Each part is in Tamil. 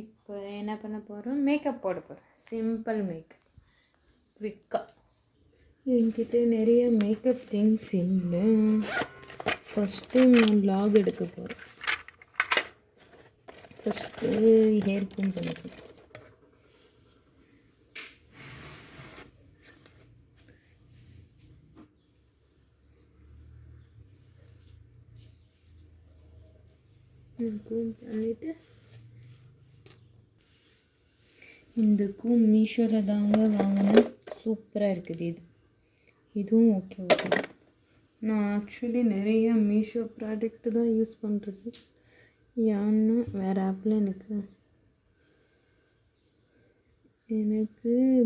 இப்போ என்ன பண்ண போகிறோம், மேக்கப் போட போகிறோம். சிம்பிள் மேக்கப் குவிக்காக. என்கிட்ட நிறைய மேக்கப் திங்ஸ் இல்லை. ஃபஸ்ட் டைம் நான் vlog எடுக்க போகிறேன். ஃபஸ்ட்டு ஹேர் கம் பண்ணிக்கணும். கம் பண்ணிவிட்டு இந்த கும் மீஷோவில் தாங்க வாங்கினேன். சூப்பராக இருக்குது. இதுவும் ஓகே. நான் ஆக்சுவலி நிறைய மீஷோ ப்ராடக்ட் தான் யூஸ் பண்ணுறது. ஏன்னா வேறு ஆப்பில் எனக்கு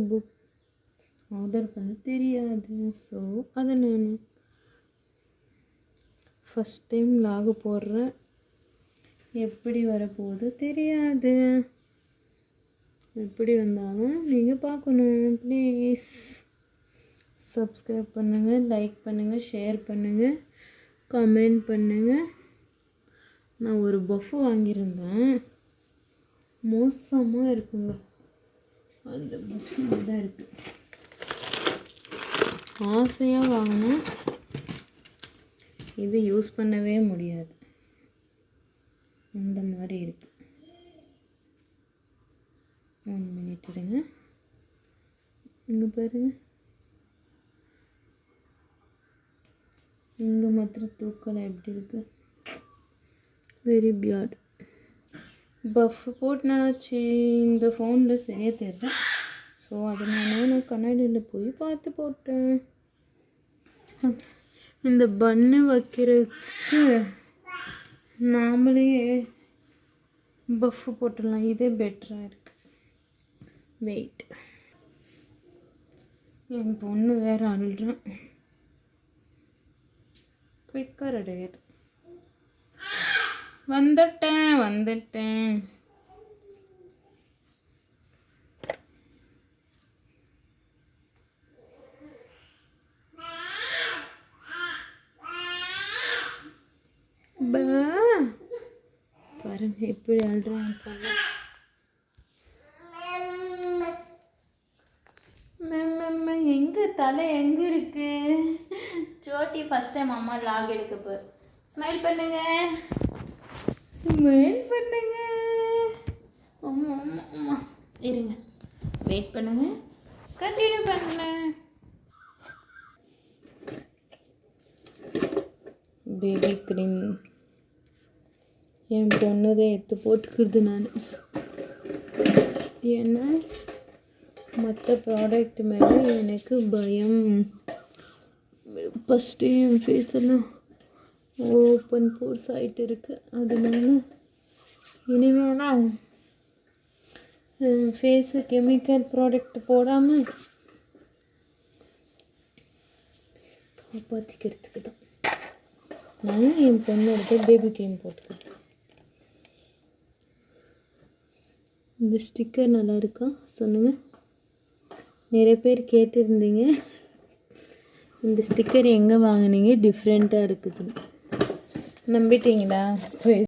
புக் ஆர்டர் பண்ண தெரியாது. ஸோ அதை நான் ஃபஸ்ட் டைம் vlog போடுறேன். எப்படி வரப்போகுது தெரியாது. எப்படி வந்தாலும் நீங்கள் பார்க்கணும். ப்ளீஸ் சப்ஸ்கிரைப் பண்ணுங்கள், லைக் பண்ணுங்கள், ஷேர் பண்ணுங்கள், கமெண்ட் பண்ணுங்கள். நான் ஒரு பஃப் வாங்கியிருந்தேன். மோசமாக இருக்குங்க. அந்த பஃப் தான் இருக்குது. ஆசையாக வாங்கினேன். இது யூஸ் பண்ணவே முடியாது. இந்த மாதிரி இருக்குது. 1 மினிட் இருங்க. இங்கே பாருங்க. இங்கே மாத்திரம் தூக்கலை எப்படி இருக்கு. வெரி பியாட். பஃப் போட்டுனாச்சு. இந்த ஃபோனில் சரியாக தெரியல. ஸோ அதனால நான் கண்ணாடியில் போய் பார்த்து போட்டேன். இந்த பன்னு வைக்கிறதுக்கு நாமளே பஃப் போட்டுடலாம். இதே பெட்டராக இருக்குது. வெயிட். என் பொண்ணு வேறு அழுறான். குயிக்காக ரெடி ஆகிடு. வந்துட்டேன். பாருங்க எப்படி அழுறான். எங்கே தலை எங்கே இருக்கு? சோட்டி ஃபஸ்ட் டைம் அம்மா vlog எடுக்க போகுது. ஸ்மைல் பண்ணுங்க. அம்மா இருங்க. வெயிட் பண்ணுங்க. கண்டினியூ பண்ணுங்க. பேபி க்ரீம் என் பொண்ணுதை எடுத்து போட்டுக்கிறது நான். ஏன்னா மற்ற ப்ராடக்ட் மேலே எனக்கு பயம். ஃபஸ்ட்டு என் ஃபேஸெல்லாம் ஓப்பன் போர்ஸ் ஆகிட்டு இருக்குது. அதனால இனிமேலாம் ஃபேஸு கெமிக்கல் ப்ராடக்ட் போடாமல் காப்பாற்றிக்கிறதுக்கு தான் நான் என் பொண்ணோட பேபி க்ரீம் போட்டுக்கிறேன். இந்த ஸ்டிக்கர் நல்லா இருக்கா சொல்லுங்கள். நிறைய பேர் கேட்டிருந்தீங்க இந்த ஸ்டிக்கர் எங்கே வாங்கினீங்க, டிஃப்ரெண்ட்டாக இருக்குது. நம்பிட்டீங்களா?